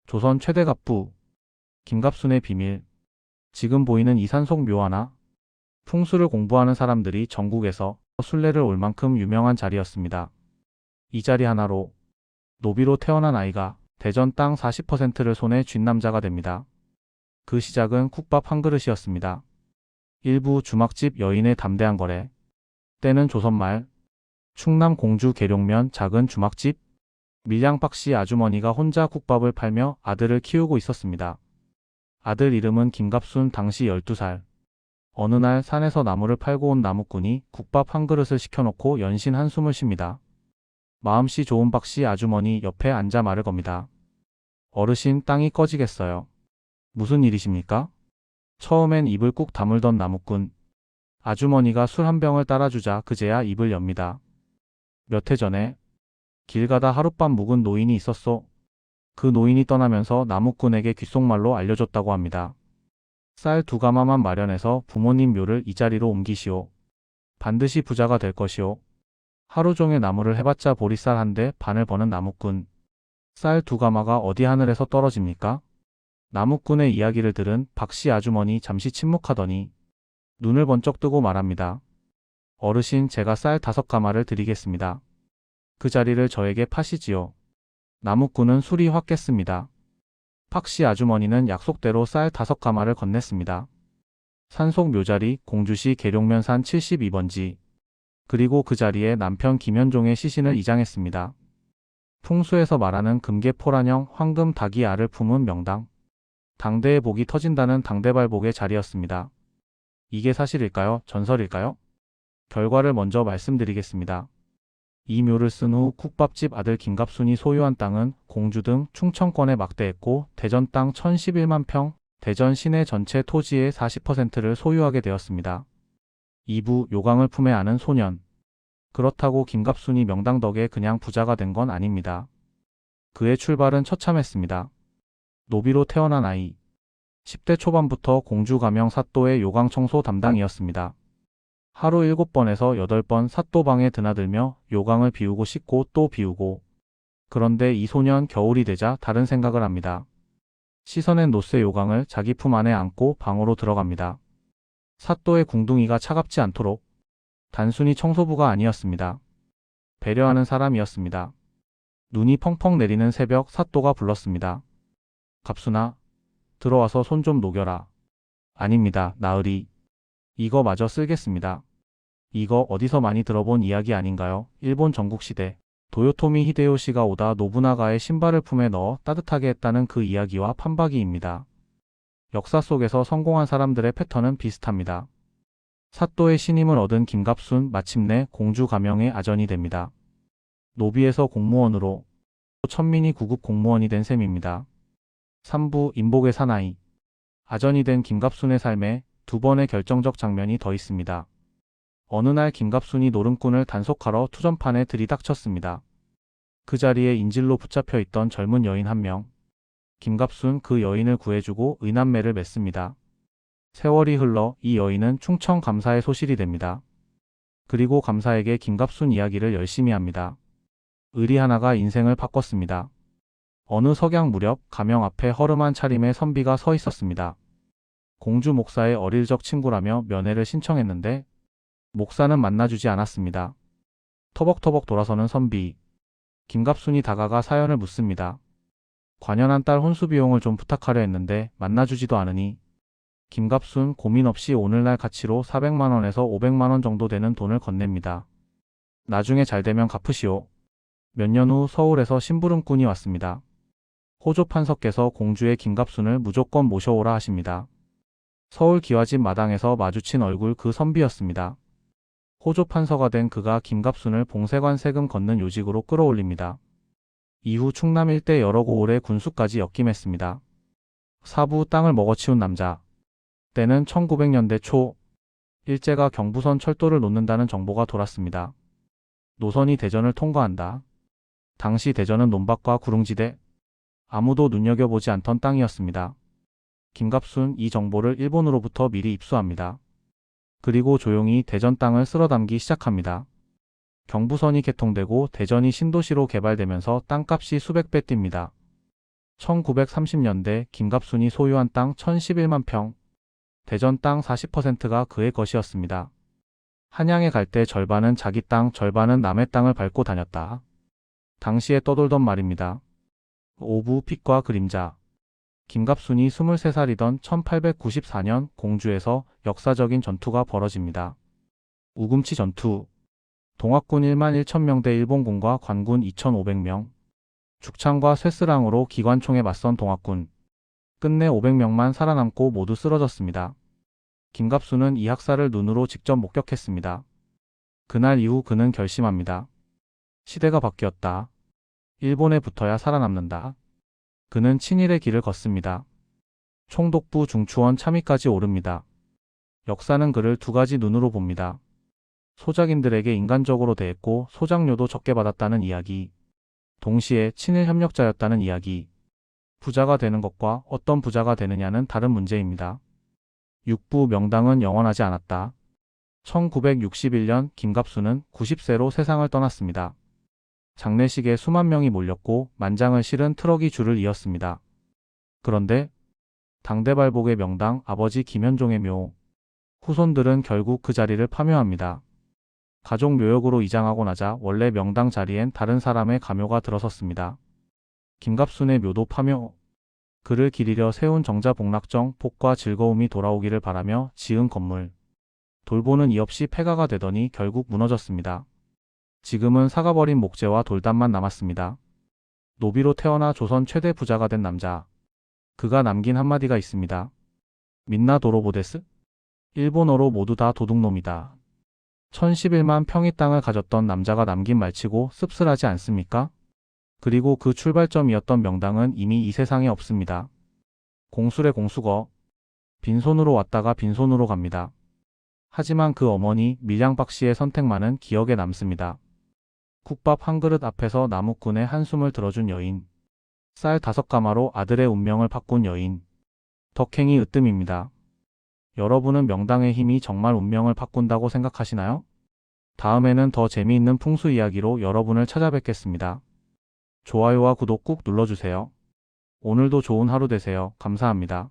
조선 최대 갑부 김갑순의 비밀. 지금 보이는 이 산속 묘하나 풍수를 공부하는 사람들이 전국에서 순례를 올 만큼 유명한 자리였습니다. 이 자리 하나로 노비로 태어난 아이가 대전 땅 40%를 손에 쥔 남자가 됩니다. 그 시작은 국밥 한 그릇이었습니다. 일부 주막집 여인의 담대한 거래. 때는 조선말 충남 공주 계룡면 작은 주막집 밀양박씨 아주머니가 혼자 국밥을 팔며 아들을 키우고 있었습니다. 아들 이름은 김갑순. 당시 12살. 어느 날 산에서 나무를 팔고 온 나무꾼이 국밥 한 그릇을 시켜놓고 연신 한숨을 쉽니다. 마음씨 좋은 박씨 아주머니 옆에 앉아 말을 겁니다. 어르신, 땅이 꺼지겠어요. 무슨 일이십니까? 처음엔 입을 꾹 다물던 나무꾼. 아주머니가 술 한 병을 따라주자 그제야 입을 엽니다. 몇 해 전에 길 가다 하룻밤 묵은 노인이 있었소. 그 노인이 떠나면서 나무꾼에게 귓속말로 알려줬다고 합니다. 쌀 2가마만 마련해서 부모님 묘를 이 자리로 옮기시오. 반드시 부자가 될 것이오. 하루 종일 나무를 해봤자 보리쌀 한 대 반을 버는 나무꾼. 쌀 2가마가 어디 하늘에서 떨어집니까? 나무꾼의 이야기를 들은 박씨 아주머니 잠시 침묵하더니 눈을 번쩍 뜨고 말합니다. 어르신, 제가 쌀 5가마를 드리겠습니다. 그 자리를 저에게 파시지요. 나무꾼은 술이 확 깼습니다. 박씨 아주머니는 약속대로 쌀 5가마를 건넸습니다. 산속 묘자리 공주시 계룡면 산 72번지. 그리고 그 자리에 남편 김현종의 시신을 이장했습니다. 풍수에서 말하는 금계포란형 황금 닭이 알을 품은 명당. 당대의 복이 터진다는 당대발복의 자리였습니다. 이게 사실일까요? 전설일까요? 결과를 먼저 말씀드리겠습니다. 이 묘를 쓴 후 국밥집 아들 김갑순이 소유한 땅은 공주 등 충청권에 막대했고 대전 땅 1011만 평, 대전 시내 전체 토지의 40%를 소유하게 되었습니다. 2부 요강을 품에 안은 소년. 그렇다고 김갑순이 명당 덕에 그냥 부자가 된 건 아닙니다. 그의 출발은 처참했습니다. 노비로 태어난 아이. 10대 초반부터 공주 가명 사또의 요강 청소 담당이었습니다. 하루 7번에서 8번 사또방에 드나들며 요강을 비우고 씻고 또 비우고. 그런데 이 소년 겨울이 되자 다른 생각을 합니다. 씻어낸 노쇠 요강을 자기 품 안에 안고 방으로 들어갑니다. 사또의 궁둥이가 차갑지 않도록. 단순히 청소부가 아니었습니다. 배려하는 사람이었습니다. 눈이 펑펑 내리는 새벽 사또가 불렀습니다. 갑순아, 들어와서 손 좀 녹여라. 아닙니다, 나으리. 이거 마저 쓸겠습니다. 이거 어디서 많이 들어본 이야기 아닌가요? 일본 전국시대 도요토미 히데요시가 오다 노부나가의 신발을 품에 넣어 따뜻하게 했다는 그 이야기와 판박이입니다. 역사 속에서 성공한 사람들의 패턴은 비슷합니다. 사또의 신임을 얻은 김갑순, 마침내 공주 가명의 아전이 됩니다. 노비에서 공무원으로 천민이 9급 공무원이 된 셈입니다. 3부 인복의 사나이. 아전이 된 김갑순의 삶에 2번의 결정적 장면이 더 있습니다. 어느 날 김갑순이 노름꾼을 단속하러 투전판에 들이닥쳤습니다. 그 자리에 인질로 붙잡혀 있던 젊은 여인 한 명. 김갑순 그 여인을 구해주고 의남매를 맺습니다. 세월이 흘러 이 여인은 충청 감사의 소실이 됩니다. 그리고 감사에게 김갑순 이야기를 열심히 합니다. 의리 하나가 인생을 바꿨습니다. 어느 석양 무렵 가명 앞에 허름한 차림의 선비가 서 있었습니다. 공주 목사의 어릴 적 친구라며 면회를 신청했는데 목사는 만나주지 않았습니다. 터벅터벅 돌아서는 선비. 김갑순이 다가가 사연을 묻습니다. 관연한 딸 혼수 비용을 좀 부탁하려 했는데 만나주지도 않으니. 김갑순 고민 없이 오늘날 가치로 400만원에서 500만원 정도 되는 돈을 건넵니다. 나중에 잘되면 갚으시오. 몇 년 후 서울에서 심부름꾼이 왔습니다. 호조 판서께서 공주의 김갑순을 무조건 모셔오라 하십니다. 서울 기와집 마당에서 마주친 얼굴 그 선비였습니다. 호조 판서가 된 그가 김갑순을 봉쇄관 세금 걷는 요직으로 끌어올립니다. 이후 충남 일대 여러 고을의 군수까지 역임했습니다. 4부 땅을 먹어치운 남자. 때는 1900년대 초. 일제가 경부선 철도를 놓는다는 정보가 돌았습니다. 노선이 대전을 통과한다. 당시 대전은 논밭과 구릉지대. 아무도 눈여겨보지 않던 땅이었습니다. 김갑순 이 정보를 일본으로부터 미리 입수합니다. 그리고 조용히 대전 땅을 쓸어담기 시작합니다. 경부선이 개통되고 대전이 신도시로 개발되면서 땅값이 수백 배 뜁니다. 1930년대 김갑순이 소유한 땅 1011만 평, 대전 땅 40%가 그의 것이었습니다. 한양에 갈 때 절반은 자기 땅, 절반은 남의 땅을 밟고 다녔다. 당시에 떠돌던 말입니다. 오부 빛과 그림자. 김갑순이 23살이던 1894년 공주에서 역사적인 전투가 벌어집니다. 우금치 전투. 동학군 1만 1천 명대 일본군과 관군 2,500명. 죽창과 쇠스랑으로 기관총에 맞선 동학군. 끝내 500명만 살아남고 모두 쓰러졌습니다. 김갑순은 이 학살을 눈으로 직접 목격했습니다. 그날 이후 그는 결심합니다. 시대가 바뀌었다. 일본에 붙어야 살아남는다. 그는 친일의 길을 걷습니다. 총독부 중추원 참의까지 오릅니다. 역사는 그를 두 가지 눈으로 봅니다. 소작인들에게 인간적으로 대했고 소작료도 적게 받았다는 이야기. 동시에 친일 협력자였다는 이야기. 부자가 되는 것과 어떤 부자가 되느냐는 다른 문제입니다. 육부 명당은 영원하지 않았다. 1961년 김갑순은 90세로 세상을 떠났습니다. 장례식에 수만 명이 몰렸고 만장을 실은 트럭이 줄을 이었습니다. 그런데 당대발복의 명당 아버지 김현종의 묘. 후손들은 결국 그 자리를 파묘합니다. 가족 묘역으로 이장하고 나자 원래 명당 자리엔 다른 사람의 가묘가 들어섰습니다. 김갑순의 묘도 파묘. 그를 기리려 세운 정자복락정 복과 즐거움이 돌아오기를 바라며 지은 건물. 돌보는 이 없이 폐가가 되더니 결국 무너졌습니다. 지금은 사가버린 목재와 돌담만 남았습니다. 노비로 태어나 조선 최대 부자가 된 남자. 그가 남긴 한마디가 있습니다. 민나 도로보데스? 일본어로 모두 다 도둑놈이다. 1011만 평의 땅을 가졌던 남자가 남긴 말치고 씁쓸하지 않습니까? 그리고 그 출발점이었던 명당은 이미 이 세상에 없습니다. 공술의 공수거. 빈손으로 왔다가 빈손으로 갑니다. 하지만 그 어머니 밀양박 씨의 선택만은 기억에 남습니다. 국밥 한 그릇 앞에서 나무꾼의 한숨을 들어준 여인. 쌀 5가마로 아들의 운명을 바꾼 여인. 덕행이 으뜸입니다. 여러분은 명당의 힘이 정말 운명을 바꾼다고 생각하시나요? 다음에는 더 재미있는 풍수 이야기로 여러분을 찾아뵙겠습니다. 좋아요와 구독 꾹 눌러주세요. 오늘도 좋은 하루 되세요. 감사합니다.